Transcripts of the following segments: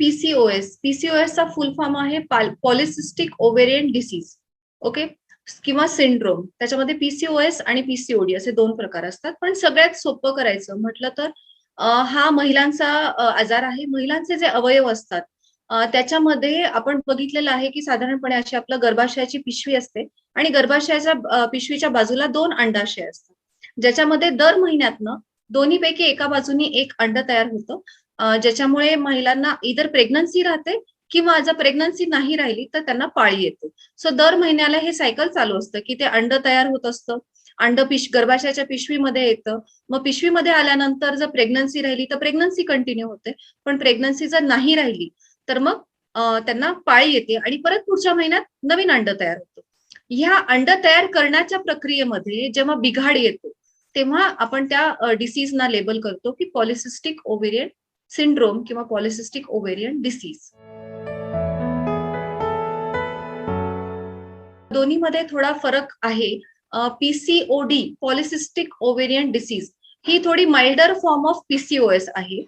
पीसीओएसचा फुल form आहे polycystic ovarian disease. Okay, किंवा syndrome. त्याच्यामध्ये पीसीओएस आणि पीसीओडी असे दोन प्रकार असतात. पण सगळ्यात सोपं करायचं म्हटलं तर हा महिलांचा आजार आहे. महिलांचे जे अवयव असतात त्याच्यामध्ये आपण बघितलेलं आहे की साधारणपणे अशी आपलं गर्भाशयाची पिशवी असते आणि गर्भाशयाच्या पिशवीच्या बाजूला 2 अंडाशय असतात, ज्याच्यामध्ये दर महिन्यातनं दोन्हीपैकी एका बाजूनी एक अंड तयार होतं, ज्याच्यामुळे महिलांना इधर प्रेग्नन्सी राहते किंवा जर प्रेग्नन्सी नाही राहिली तर त्यांना पाळी येते. सो दर महिन्याला हे सायकल चालू असतं की ते अंड तयार होत असतं, अंड गर्भाशयाच्या पिशवीमध्ये येतं, मग पिशवीमध्ये आल्यानंतर जर प्रेग्नन्सी राहिली तर प्रेग्नन्सी कंटिन्यू होते, पण प्रेग्नन्सी जर नाही राहिली तर मग त्यांना पाळी येते आणि परत पुढच्या महिन्यात नवीन अंड तयार होतं. ह्या अंड तयार करण्याच्या प्रक्रियेमध्ये जेव्हा बिघाड येतो तेव्हा आपण त्या डिसीजना लेबल करतो की पॉलिसिस्टिक ओव्हेरियन सिंड्रोम किंवा पॉलिसिस्टिक ओव्हेरियन डिसीज. दोन्हीमध्ये थोडा फरक आहे. पीसीओडी पॉलिसिस्टिक ओव्हेरियन डिसीज ही थोडी माइल्डर फॉर्म ऑफ पीसीओएस आहे.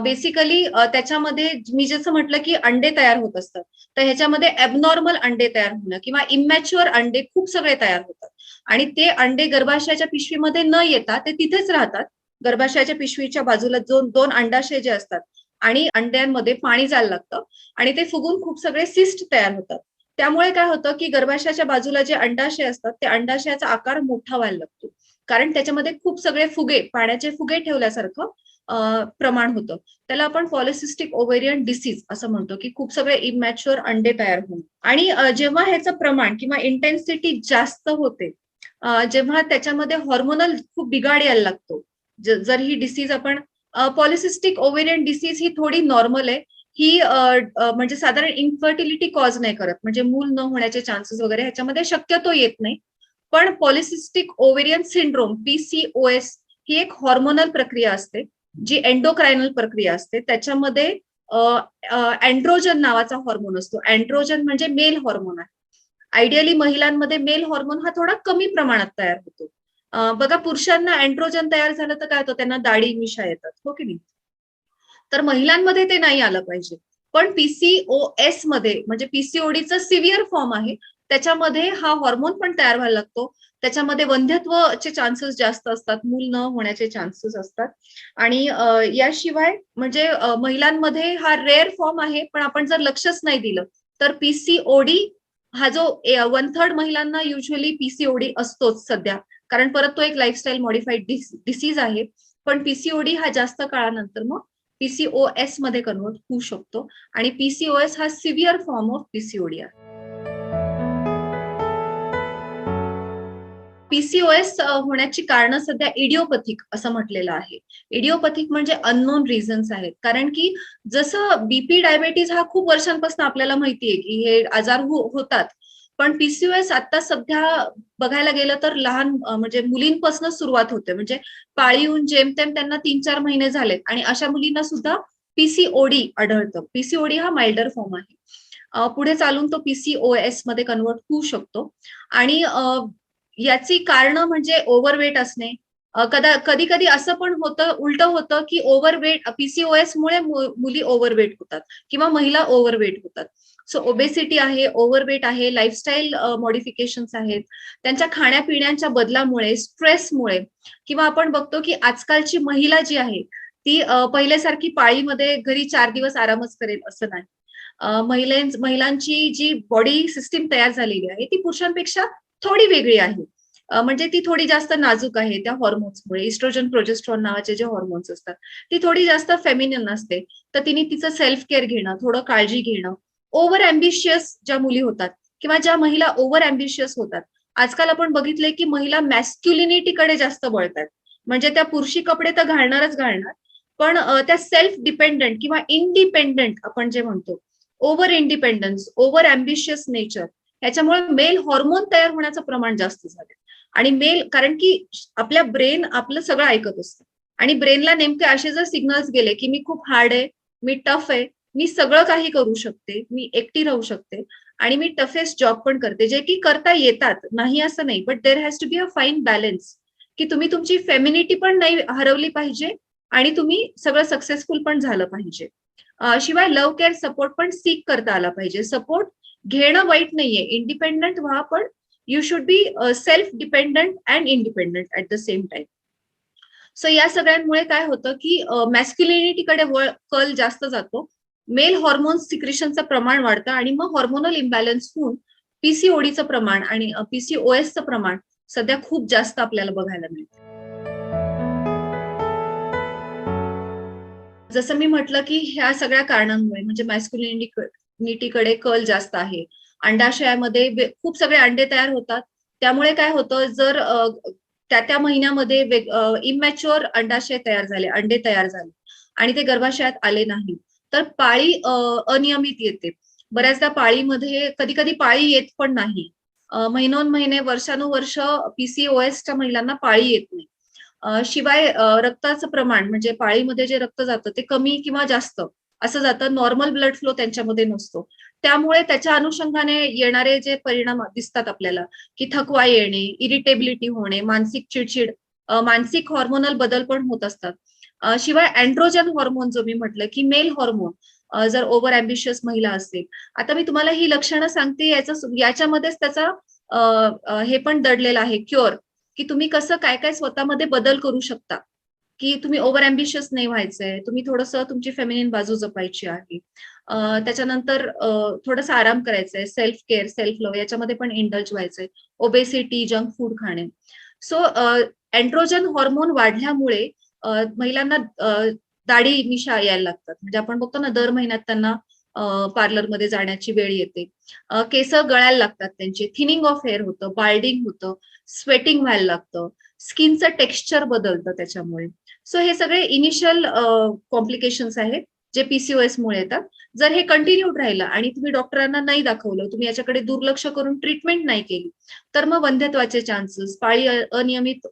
बेसिकली त्याच्यामध्ये मी जसं म्हटलं की अंडे तयार होत असतात, तर ह्याच्यामध्ये ॲबनॉर्मल अंडे तयार होणं किंवा इमॅच्युअर अंडे खूप सगळे तयार होतात आणि ते अंडे गर्भाशयाच्या पिशवीमध्ये न येता ते तिथेच राहतात. गर्भाशयाच्या पिशवीच्या बाजूला दोन अंडाशय जे असतात आणि अंड्यांमध्ये पाणी जायला लागतं आणि ते फुगून खूप सगळे सिस्ट तयार होतात. त्यामुळे काय होतं की गर्भाशयाच्या बाजूला जे अंडाशय असतात त्या अंडाशयाचा आकार मोठा व्हायला लागतो, कारण त्याच्यामध्ये खूप सगळे फुगे, पाण्याचे फुगे ठेवल्यासारखं प्रमाण होतं. त्याला आपण पॉलिसिस्टिक ओव्हेरियन डिसीज असं म्हणतो की खूप सगळे इमॅच्युअर अंडे तयार होऊन. आणि जेव्हा ह्याचं प्रमाण किंवा इंटेन्सिटी जास्त होते, जेव्हा त्याच्यामध्ये हॉर्मोनल खूप बिघाड यायला लागतो, जर ही डिसीज आपण पॉलिसिस्टिक ओव्हेरियन डिसीज ही थोडी नॉर्मल आहे. ही म्हणजे साधारण इन्फर्टिलिटी कॉज नाही करत, म्हणजे मूल न होण्याचे चान्सेस वगैरे ह्याच्यामध्ये शक्यतो येत नाही. पण पॉलिसिस्टिक ओव्हेरियन सिंड्रोम पीसीओएस ही एक हॉर्मोनल प्रक्रिया असते, जी एंडोक्रायनल प्रक्रिया असते. त्याच्यामध्ये अँड्रोजन नावाचा हॉर्मोन असतो. अँड्रोजन म्हणजे मेल हॉर्मोन आहे. आयडियली महिलांमध्ये मेल हॉर्मोन हा थोडा कमी प्रमाणात तयार होतो. बघा, पुरुषांना अँड्रोजन तयार झालं तर काय होतं, त्यांना दाढी मिशा येतात, हो की नाही? तर महिलांमध्ये ते नाही आलं पाहिजे. पण पीसीओएस मध्ये म्हणजे पीसीओडीचा सिव्हिअर फॉर्म आहे, त्याच्यामध्ये हा हॉर्मोन पण तयार व्हायला लागतो. त्याच्यामध्ये वंध्यत्वचे चान्सेस जास्त असतात, मूल न होण्याचे चान्सेस असतात. आणि याशिवाय म्हणजे महिलांमध्ये हा रेअर फॉर्म आहे, पण आपण जर लक्षच नाही दिलं तर पीसीओडी हा जो 1/3 महिलांना युजली पीसीओडी असतोच सध्या, कारण परत तो एक लाईफस्टाईल मॉडिफाईड डिसीज आहे. पण पीसीओडी हा जास्त काळानंतर मग पीसीओएस मध्ये कन्वर्ट होऊ शकतो आणि पीसीओएस हा सिव्हिअर फॉर्म ऑफ पीसीओडी आहे. पीसीओएस होण्याची कारणं सध्या इडिओपॅथिक असं म्हटलेलं आहे. इडिओपॅथिक म्हणजे अननोन रिझन्स आहेत, कारण की जसं बीपी डायबेटीज हा खूप वर्षांपासून आपल्याला माहितीये की हे आजार होतात, पण पीसीओएस आता सध्या बघायला गेलं तर लहान म्हणजे मुलींपासून सुरुवात होते. म्हणजे पाळी येऊन जेमतेम त्यांना 3-4 महिने झालेत आणि अशा मुलींना सुद्धा पीसीओडी आढळतं. पीसीओडी हा माइल्डर फॉर्म आहे. पुढे चालून तो पीसीओएस मध्ये कन्वर्ट होऊ शकतो. आणि याची कारणं म्हणजे ओव्हरवेट असणे. कधी कधी असं पण होतं, उलटं होतं की ओव्हरवेट पीसीओएस मुळे मुली ओव्हरवेट होतात किंवा महिला ओव्हरवेट होतात. सो ओबेसिटी आहे, ओव्हरवेट आहे, लाईफस्टाईल मॉडिफिकेशन्स आहेत, त्यांच्या खाण्यापिण्याच्या बदलामुळे, स्ट्रेसमुळे, किंवा आपण बघतो की आजकालची महिला जी आहे ती पहिल्यासारखी पाळीमध्ये घरी 4 दिवस आरामच करेल असं नाही. महिलांची जी बॉडी सिस्टीम तयार झालेली आहे ती पुरुषांपेक्षा थोडी वेगळी आहे. म्हणजे ती थोडी जास्त नाजूक आहे त्या हॉर्मोन्समुळे. इस्ट्रोजन, प्रोजेस्ट्रॉन नावाचे जे हॉर्मोन्स असतात ती थोडी जास्त फेमिनिन असते. तर तिने तिचं सेल्फ केअर घेणं, थोडं काळजी घेणं. ओव्हर अँबिशियस ज्या मुली होतात किंवा ज्या महिला ओव्हर अँबिशियस होतात, आजकाल आपण बघितलंय की महिला मॅस्क्युलिनिटीकडे जास्त वळतात. म्हणजे त्या पुरुषी कपडे तर घालणारच घालणार, पण त्या सेल्फ डिपेंडंट किंवा इंडिपेंडंट आपण जे म्हणतो, ओव्हर इंडिपेंडन्स, ओव्हर अँबिशियस नेचर, ह्याच्यामुळे मेल हॉर्मोन तयार होण्याचं प्रमाण जास्त झालं. आणि मेल, कारण की आपल्या ब्रेन आपलं सगळं ऐकत असतं आणि ब्रेनला नेमके असे जर सिग्नल्स गेले की मी खूप हार्ड आहे, मी टफ आहे, मी सगळं काही करू शकते, मी एकटी राहू शकते आणि मी टफेस्ट जॉब पण करते, जे की करता येतात, नाही असं नाही, but there has to be a fine balance, की तुम्ही तुमची फेमिनिटी पण नाही हरवली पाहिजे आणि तुम्ही सगळं सक्सेसफुल पण झालं पाहिजे. शिवाय लव्ह केअर सपोर्ट पण सीक करता आला पाहिजे. सपोर्ट घेणं वाईट नाहीये, इंडिपेंडंट व्हा, पण you should be self dependent and independent at the same time. So या सगळ्यांमुळे काय होतं की मॅस्क्युलिनिटीकडे कल जास्त जातो, मेल हॉर्मोन्स सिक्रेशनचं प्रमाण वाढतं आणि मग हॉर्मोनल इम्बॅलन्स होऊन पीसीओडीचं प्रमाण आणि पीसीओएसचं प्रमाण सध्या खूप जास्त आपल्याला बघायला मिळतं. जसं मी म्हटलं की ह्या सगळ्या कारणांमुळे म्हणजे मॅस्क्युलिनिटीकडे कल जास्त आहे. अंडाशयामध्ये खूप सगळे अंडे तयार होतात. त्यामुळे काय होतं, जर त्या त्या महिन्यामध्ये इमॅच्युअर अंडाशय तयार झाले, अंडे तयार झाले आणि ते गर्भाशयात आले नाही, तर पाळी अनियमित येते. बऱ्याचदा पाळीमध्ये कधी कधी पाळी येत पण नाही. महिनोन-महिने, वर्षानुवर्ष पीसीओएसच्या महिलांना पाळी येत नाही. शिवाय रक्ताचं प्रमाण म्हणजे पाळीमध्ये जे रक्त जातं ते कमी किंवा जास्त असं जातं. नॉर्मल ब्लड फ्लो त्यांच्यामध्ये नसतो. त्यामुळे त्याच्या अनुषंगाने येणारे जे परिणाम दिसतात आपल्याला, की थकवा येणे, इरिटेबिलिटी होणे, मानसिक चिडचिड, मानसिक हॉर्मोनल बदल पण होत असतात. शिवाय अँड्रोजन हॉर्मोन जो मी म्हटलं, की मेल हॉर्मोन जर ओव्हर अँबिशियस महिला असेल. आता मी तुम्हाला ही लक्षणं सांगते, याच्यामध्येच त्याचा हे पण दडलेलं आहे, क्युअर, की तुम्ही कसं काय-काय स्वतःमध्ये बदल करू शकता, की तुम्ही ओव्हर अँबिशियस नाही व्हायचंय. तुम्ही थोडंसं तुमची फेमिनिन बाजू जपायची आहे. त्याच्यानंतर थोडासा आराम करायचा आहे. सेल्फ केअर, सेल्फ लव्ह याच्यामध्ये पण इंडल्ज व्हायचंय. ओबेसिटी, जंक फूड खाणे. सो एंड्रोजन हॉर्मोन वाढल्यामुळे महिलांना दाढी मिशा यायला लागतात. म्हणजे आपण बघतो ना, दर महिन्यात त्यांना पार्लरमध्ये जाण्याची वेळ येते. केस गळायला लागतात त्यांचे, थिनिंग ऑफ हेअर होतं, बाल्डिंग होतं, स्वेटिंग व्हायला लागतं, स्किनचं टेक्स्चर बदलतं त्याच्यामुळे. सो हे सगळे इनिशियल कॉम्प्लिकेशन्स आहेत जे पीसीओएस मुळे येतात. जर हे कंटिन्यूड राहिलं आणि तुम्ही डॉक्टरांना नाही दाखवलं, तुम्ही याच्याकडे दुर्लक्ष करून ट्रीटमेंट नाही केली, तर मग वंध्यत्वाचे चान्सेस, पाळी अनियमित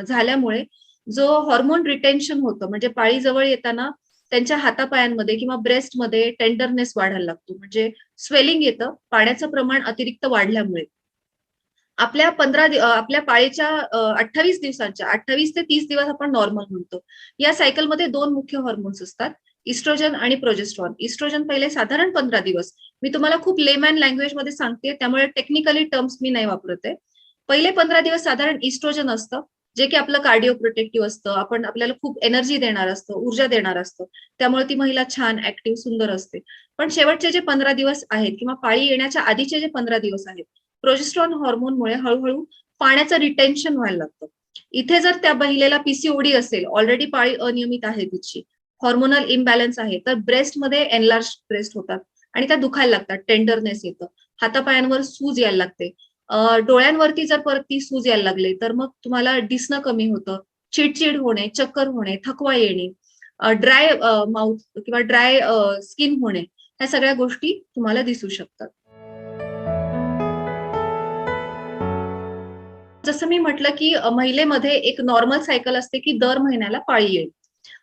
झाल्यामुळे जो हॉर्मोन रिटेन्शन होतं, म्हणजे पाळी जवळ येताना त्यांच्या हातापायांमध्ये किंवा ब्रेस्टमध्ये टेंडरनेस वाढायला लागतो, म्हणजे स्वेलिंग येतं पाण्याचं प्रमाण अतिरिक्त वाढल्यामुळे. आपल्या पाळीच्या 28 दिवसांच्या 28 ते 30 दिवस आपण नॉर्मल म्हणतो. या सायकलमध्ये 2 मुख्य हॉर्मोन्स असतात, इस्ट्रोजन आणि प्रोजेस्टेरॉन. इस्ट्रोजन पहिले साधारण 15 दिवस. मी तुम्हाला खूप लेमॅन लँग्वेजमध्ये सांगते, त्यामुळे टेक्निकली टर्म्स मी नाही वापरत आहे. पहिले 15 दिवस साधारण इस्ट्रोजन असतं, जे की आपलं कार्डिओ प्रोटेक्टिव्ह असतं. आपल्याला खूप एनर्जी देणार असतं, ऊर्जा देणार असतं. त्यामुळे ती महिला छान, ऍक्टिव्ह, सुंदर असते. पण शेवटचे जे 15 दिवस आहेत किंवा पाळी येण्याच्या आधीचे जे 15 दिवस आहेत, प्रोजेस्टेरॉन हॉर्मोनमुळे हळूहळू पाण्याचं रिटेन्शन व्हायला लागतं. इथे जर त्या महिलेला पीसीओडी असेल, ऑलरेडी पाळी अनियमित आहे तिची, हॉर्मोनल इम्बॅलन्स आहे, तर ब्रेस्टमध्ये एनलार्ज ब्रेस्ट होतात आणि त्या दुखायला लागतात, टेंडरनेस येतं, हातापायांवर सूज यायला लागते. डोळ्यांवरती जर परत ती सूज यायला लागली, तर मग तुम्हाला दिसणं कमी होतं, चिडचिड होणे, चक्कर होणे, थकवा येणे, ड्राय माउथ किंवा ड्राय स्किन होणे, ह्या सगळ्या गोष्टी तुम्हाला दिसू शकतात. जसं मी म्हटलं, की महिलेमध्ये एक नॉर्मल सायकल असते, की दर महिन्याला पाळी येईल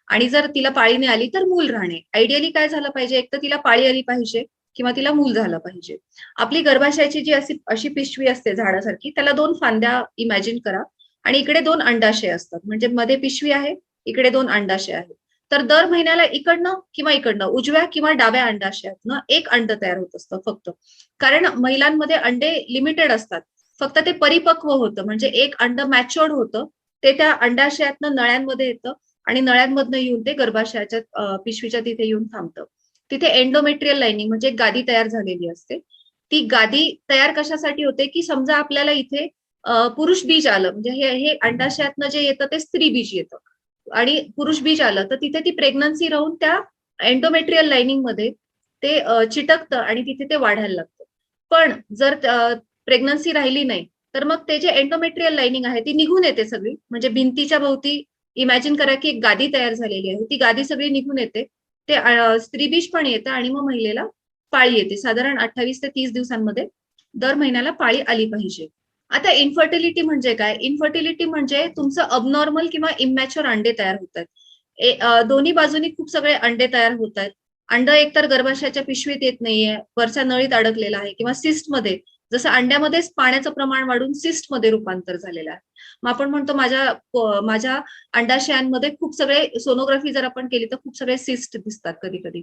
आणि जर तिला पाळी नाही आली तर मूल राहणे. आयडियली काय झालं पाहिजे, एक तर तिला पाळी आली पाहिजे किंवा तिला मूल झालं पाहिजे. आपली गर्भाशयाची जी अशी पिशवी असते झाडासारखी, त्याला 2 फांद्या इमॅजिन करा आणि इकडे 2 अंडाशय असतात. म्हणजे मध्ये पिशवी आहे, इकडे 2 अंडाशय आहेत. तर दर महिन्याला इकडनं किंवा इकडनं, उजव्या किंवा डाव्या अंडाशयातनं 1 अंड तयार होत असतं फक्त. कारण महिलांमध्ये अंडे लिमिटेड असतात. फक्त ते परिपक्व होतं, म्हणजे 1 अंड मॅच्युअर्ड होतं. ते त्या अंडाशयातनं नळ्यांमध्ये येतं आणि नळ्यांमधनं येऊन ते गर्भाशयाच्या पिशवीच्या तिथे येऊन थांबतं. तिथे एंडोमेट्रियल लाइनिंग म्हणजे एक गादी तयार झालेली असते. ती गादी तयार कशासाठी होते, की समजा आपल्याला इथे पुरुष बीज आलं, म्हणजे हे हे अंडाशयातनं जे येतं ते स्त्री बीज येतं आणि पुरुष बीज आलं, तर तिथे ती प्रेग्नन्सी राहून त्या एंडोमेट्रियल लाइनिंगमध्ये ते चिटकतं आणि तिथे ते वाढायला लागतं. पण जर प्रेग्नन्सी राहिली नाही, तर मग ते जे एंडोमेट्रियल लाइनिंग आहे ती निघून येते सगळी. म्हणजे भिंतीच्या भोवती इमॅजिन करा, की एक गादी तयार झालेली आहे. ती गादी सगळी निघून येते. ते स्त्रीबीज पण येतं आणि मग महिलेला पाळी येते. साधारण 28 ते 30 दिवसांमध्ये दर महिन्याला पाळी आली पाहिजे. आता इन्फर्टिलिटी म्हणजे काय? इन्फर्टिलिटी म्हणजे तुमचं अबनॉर्मल किंवा इमॅच्युअर अंडे तयार होतायत. दोन्ही बाजूनी खूप सगळे अंडे तयार होतायत. अंड एकतर गर्भाशयाच्या पिशवीत येत नाहीये, वरच्या नळीत अडकलेलं आहे किंवा सिस्टमध्ये जसं अंड्यामध्येच पाण्याचं प्रमाण वाढून सिस्टमध्ये रूपांतर झालेलं आहे. मग आपण म्हणतो माझ्या अंडाशयांमध्ये खूप सगळे, सोनोग्राफी जर आपण केली तर खूप सगळे सिस्ट दिसतात कधी कधी.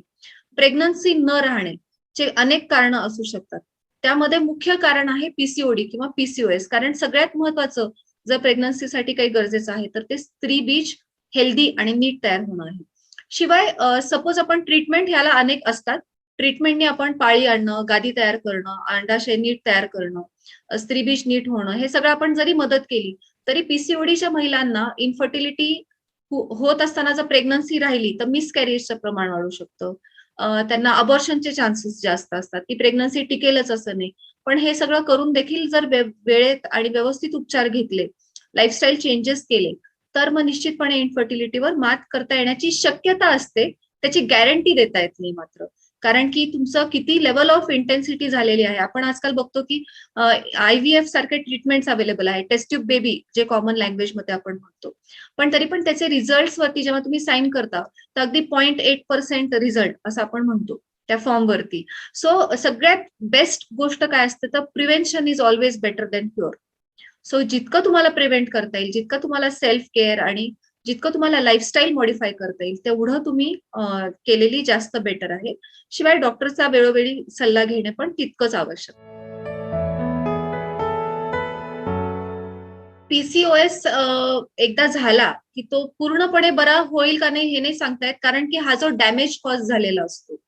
प्रेग्नन्सी न राहण्याचे अनेक कारण असू शकतात. त्यामध्ये मुख्य कारण आहे पीसीओडी किंवा पीसीओएस. कारण सगळ्यात महत्वाचं जर प्रेग्नन्सीसाठी काही गरजेचं आहे तर ते स्त्री बीज हेल्दी आणि नीट तयार होणं आहे. शिवाय सपोज आपण ट्रीटमेंट ह्याला अनेक असतात. ट्रीटमेंटने आपण पाळी आणणं, गादी तयार करणं, अंडाशय नीट तयार करणं, स्त्रीबीज नीट होणं, हे सगळं आपण जरी मदत केली तरी पीसीओडीच्या महिलांना इन्फर्टिलिटी होत असताना जर प्रेग्नन्सी राहिली तर मिसकॅरेजचं प्रमाण वाढू शकतं. त्यांना अबॉर्शनचे चान्सेस जास्त असतात. ती प्रेग्नन्सी टिकेलच असं नाही. पण हे सगळं करून देखील जर वेळेत आणि व्यवस्थित उपचार घेतले, लाईफस्टाईल चेंजेस केले, तर मग निश्चितपणे इन्फर्टिलिटीवर मात करता येण्याची शक्यता असते. त्याची गॅरंटी देता येत नाही मात्र. कारण की तुमचं किती लेवल ऑफ इंटेन्सिटी झालेली आहे. आपण आजकाल बघतो की IVF सारखे ट्रीटमेंट्स अवेलेबल आहे, टेस्ट ट्यूब बेबी जे कॉमन लँग्वेजमध्ये आपण म्हणतो. पण तरी पण त्याचे रिझल्ट वरती जेव्हा तुम्ही साईन करता तर अगदी 0.8% रिझल्ट असं आपण म्हणतो त्या फॉर्मवरती. सो सगळ्यात बेस्ट गोष्ट काय असते तर prevention is always better than cure. So जितकं तुम्हाला प्रिव्हेंट करता येईल, जितकं तुम्हाला सेल्फ केअर आणि जितकं तुम्हाला लाईफस्टाईल मॉडिफाय करता येईल तेवढं तुम्ही केलेली जास्त बेटर आहे. शिवाय डॉक्टरचा वेळोवेळी सल्ला घेणे पण तितकंच आवश्यक. पीसीओएस एकदा झाला की तो पूर्णपणे बरा होईल का नाही हे नाही सांगता येत. कारण की हा जो डॅमेज कॉज झालेला असतो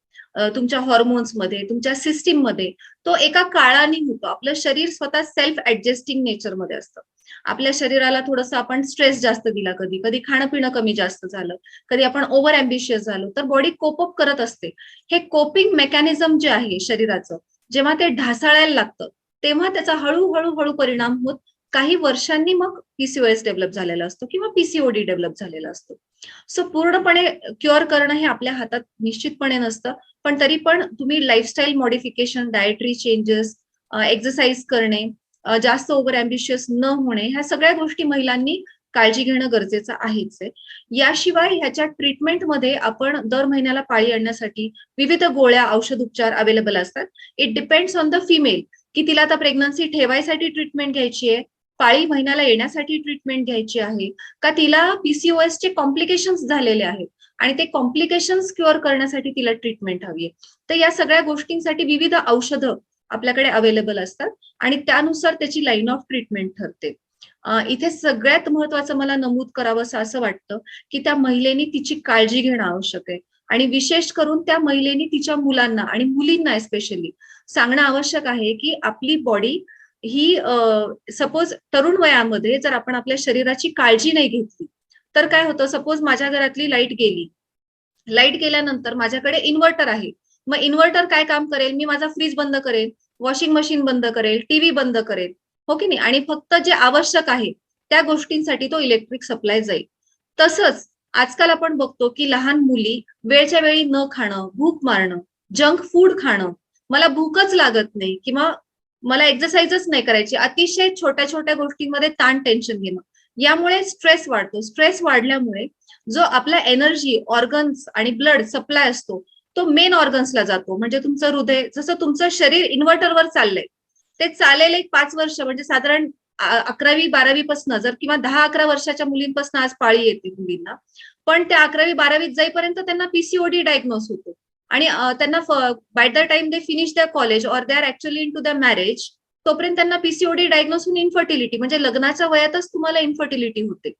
तुमच्या हॉर्मोन्समध्ये, तुमच्या सिस्टीममध्ये, तो एका काळाने होतो. आपलं शरीर स्वतः सेल्फ ऍडजस्टिंग नेचरमध्ये असतं. आपल्या शरीराला थोडंसं आपण स्ट्रेस जास्त दिला, कधी कधी खाणं पिणं कमी जास्त झालं, कधी आपण ओव्हर अम्बिशियस झालो, तर बॉडी कोप अप करत असते. हे कोपिंग मेकॅनिझम जे आहे शरीराचं, जेव्हा ते ढासळायला लागतं तेव्हा त्याचा हळूहळू हळू परिणाम होत काही वर्षांनी मग पीसीओएस डेव्हलप झालेला असतो किंवा पीसीओडी डेव्हलप झालेला असतो. सो पूर्णपणे क्युअर करणं हे आपल्या हातात निश्चितपणे नसतं. पण तरी पण तुम्ही lifestyle modification, dietary changes, exercise करणे, जास्त ओव्हर अम्बिशियस न होणे, ह्या सगळ्या गोष्टी महिलांनी काळजी घेणं गरजेचं आहेच आहे. याशिवाय ह्याच्या ट्रीटमेंटमध्ये आपण दर महिन्याला पाळी आणण्यासाठी विविध गोळ्या, औषध उपचार अवेलेबल असतात. It depends on the female की तिला आता प्रेग्नन्सी ठेवायसाठी ट्रीटमेंट घ्यायची आहे, पाळी महिन्याला येण्यासाठी ट्रीटमेंट घ्यायची आहे, का तिला पीसीओएस चे कॉम्प्लिकेशन्स झालेले आहेत आणि ते कॉम्प्लिकेशन्स क्युअर करण्यासाठी तिला ट्रीटमेंट हवी आहे. तर या सगळ्या गोष्टींसाठी विविध औषधं आपल्याकडे अवेलेबल असतात आणि त्यानुसार त्याची लाईन ऑफ ट्रीटमेंट ठरते. इथे सगळ्यात महत्वाचं मला नमूद करावं असं वाटतं की त्या महिलेनी तिची काळजी घेणं आवश्यक आहे आणि विशेष करून त्या महिलेनी तिच्या मुलांना आणि मुलींना स्पेशली सांगणं आवश्यक आहे की आपली बॉडी ही सपोज तरुण वयामध्ये जर आपण आपल्या शरीराची काळजी नाही घेतली तर काय होतं, सपोज माझ्या घरातली लाईट गेली, लाईट गेल्यानंतर माझ्याकडे इन्व्हर्टर आहे. मग इन्व्हर्टर काय काम करेल, मी माझा फ्रीज बंद करेल, वॉशिंग मशीन बंद करेल, टीव्ही बंद करेल, हो की नाही, आणि फक्त जे आवश्यक आहे त्या गोष्टींसाठी तो इलेक्ट्रिक सप्लाय जाईल. तसंच आजकाल आपण बघतो की लहान मुली वेळच्या वेळी न खाणं, भूक मारणं, जंक फूड खाणं, मला भूकच लागत नाही किंवा मला एक्सरसाइजच नाही करायची, अतिशय छोट्या छोट्या गोष्टींमध्ये ताण टेन्शन घेणं, यामुळे स्ट्रेस वाढतो. स्ट्रेस वाढल्यामुळे जो आपला एनर्जी, ऑर्गन्स आणि ब्लड सप्लाय असतो तो मेन ऑर्गन्सला जातो. म्हणजे तुमचं हृदय, जसं तुमचं शरीर इन्व्हर्टरवर चाललंय, ते चालेल एक 5 वर्ष, म्हणजे साधारण 11वी-12वी पासून, जर किंवा 10-11 वर्षाच्या मुलींपासून आज पाळी येते मुलींना, पण त्या 11वी-12वीत जाईपर्यंत त्यांना पीसीओडी डायग्नोस होतो आणि त्यांना by the time they finish the college or they are actually into the marriage, तोपर्यंत त्यांना पीसीओडी डायग्नोस होऊन इन्फर्टिलिटी, म्हणजे लग्नाच्या वयातच तुम्हाला इन्फर्टिलिटी होते.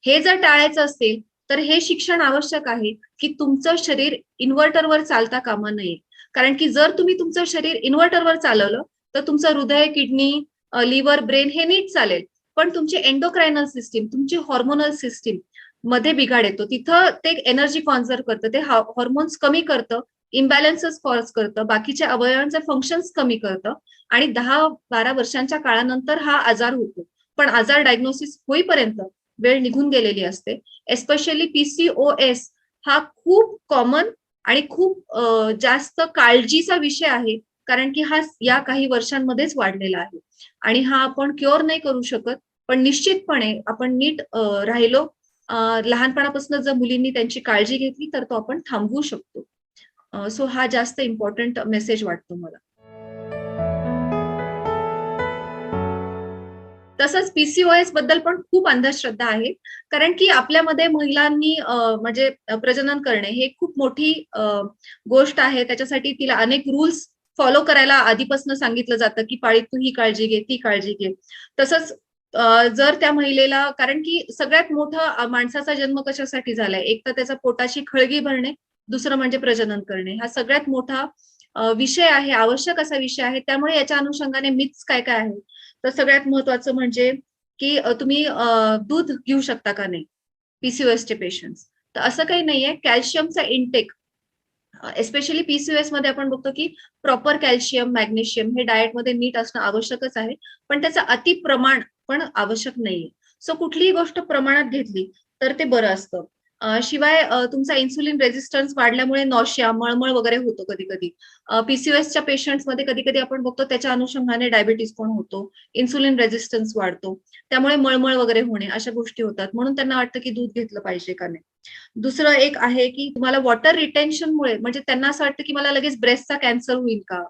हे जर टाळायचं असेल तर हे शिक्षण आवश्यक आहे की तुमचं शरीर इन्व्हर्टरवर चालता कामा नये. कारण की जर तुम्ही तुमचं शरीर इन्व्हर्टरवर चालवलं तर तुमचं हृदय, किडनी, लिव्हर, ब्रेन हे नीट चालेल, पण तुमची एंडोक्रायनल सिस्टीम, तुमची हॉर्मोनल सिस्टीम मध्ये बिघाड येतो. तिथं ते एनर्जी कॉन्झर्व करतं, ते हॉर्मोन्स कमी करतं, इम्बॅलन्सेस कॉज करतं, बाकीच्या अवयवांचे फंक्शन्स कमी करतं आणि 10-12 वर्षांच्या काळानंतर हा आजार होतो. पण आजार डायग्नोसिस होईपर्यंत वेळ निघून गेलेली असते. एस्पेशली पीसीओएस हा खूप कॉमन आणि खूप जास्त काळजीचा विषय आहे, कारण की हा या काही वर्षांमध्येच वाढलेला आहे आणि हा आपण क्युअर नाही करू शकत. पण निश्चितपणे आपण नीट राहिलो, लहानपणापासून जर मुलींनी त्यांची काळजी घेतली तर तो आपण थांबवू शकतो. सो हा जास्त इम्पॉर्टंट मेसेज वाटतो मला. तसंच पीसीओएस बद्दल पण खूप अंधश्रद्धा आहे. कारण की आपल्यामध्ये महिलांनी म्हणजे प्रजनन करणे हे खूप मोठी गोष्ट आहे. त्याच्यासाठी तिला अनेक रूल्स फॉलो करायला आधीपासून सांगितलं जातं, की पाळीत तू ही काळजी घे, ती काळजी घे. तसंच जर त्या महिलेला कारण की सगळ्यात मोठं माणसाचा जन्म कशासाठी झालाय? एक तर त्याचा पोटाची खळगी भरणे, दुसरं म्हणजे प्रजनन करणे. हा सगळ्यात मोठा विषय आहे, आवश्यक असा विषय आहे. त्यामुळे याच्या अनुषंगाने मिथ्स काय-काय आहेत? तर सगळ्यात महत्त्वाचं म्हणजे की तुम्ही दूध घेऊ शकता का नाही? पीसीओएसचे पेशंट्स. तर असं काही नाहीये. कॅल्शियमचा इंटेक एस्पेशली पीसीओएसमध्ये आपण बघतो की प्रॉपर कॅल्शियम, मॅग्नेशियम हे डायटमध्ये नीट असणं आवश्यकच आहे. पण त्याचं अतिप्रमाण पण आवश्यक नाहीये. सो कुठलीही गोष्ट प्रमाणात घेतली तर ते बरं असतं. शिवाय तुमचा इन्सुलिन रेझिस्टन्स वाढल्यामुळे नॉशिया, मळमळ वगैरे होतो कधी-कधी. पीसीओएसच्या पेशंट्समध्ये कधी-कधी आपण बघतो त्याच्या अनुषंगाने डायबिटीज पण होतो. इन्सुलिन रेझिस्टन्स वाढतो. त्यामुळे मळमळ वगैरे होणे अशा गोष्टी होतात. म्हणून त्यांना वाटतं की दूध घेतलं पाहिजे का नाही. दुसरं एक आहे, की तुम्हाला वॉटर रिटेन्शनमुळे म्हणजे त्यांना असं वाटतं, की मला लगेच ब्रेस्टचा कॅन्सर होईल का?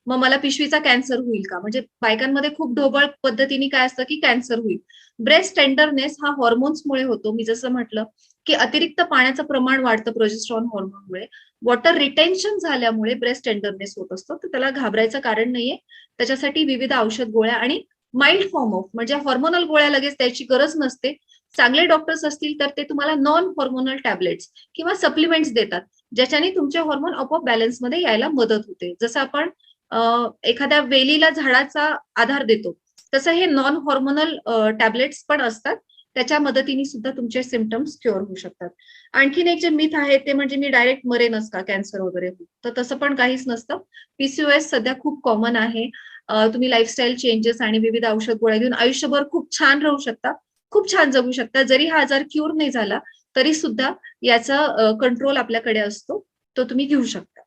मग मला पिशवीचा कॅन्सर होईल का? म्हणजे बायकांमध्ये खूप ढोबळ पद्धतीने काय असतं, की कॅन्सर होईल. ब्रेस्ट टेंडरनेस हा हॉर्मोन्समुळे होतो. मी जसं म्हटलं, की अतिरिक्त पाण्याचं प्रमाण वाढतं प्रोजेस्टेरॉन हॉर्मोनमुळे. वॉटर रिटेन्शन झाल्यामुळे ब्रेस्ट टेंडरनेस होत असतो. तर त्याला घाबरायचं कारण नाहीये. त्याच्यासाठी विविध औषध गोळ्या आणि माइल्ड फॉर्म ऑफ म्हणजे हार्मोनल गोळ्या लगेच द्यायची गरज नसते. चांगले डॉक्टर्स असतील तर ते तुम्हाला नॉन हार्मोनल टॅबलेट्स किंवा सप्लिमेंट्स देतात, ज्याच्याने तुमचे हार्मोन आपोआप बॅलन्समध्ये यायला मदत होते. जसं आपण एखाद्या वेलीला झाडाचा आधार देतो, तसं हे नॉन हार्मोनल टॅबलेट्स पण असतात. त्याच्या मदतीने सुद्धा तुमचे सिम्प्टम्स क्युअर होऊ शकतात. आणखीन एक जे मिथ आहे ते म्हणजे मी डायरेक्ट मरेनच का कॅन्सर वगैरे होईल. तर तसं पण काहीच नसतं. पीसीओएस सध्या खूप कॉमन आहे. तुम्ही लाईफस्टाईल चेंजेस आणि विविध औषध गोळ्या घेऊन आयुष्यभर खूप छान राहू शकता. खूप छान जगू शकता. जरी हा आजार क्यूर नाही झाला, तरी सुद्धा याचा कंट्रोल आपल्याकडे असतो. तो तुम्ही घेऊ शकता.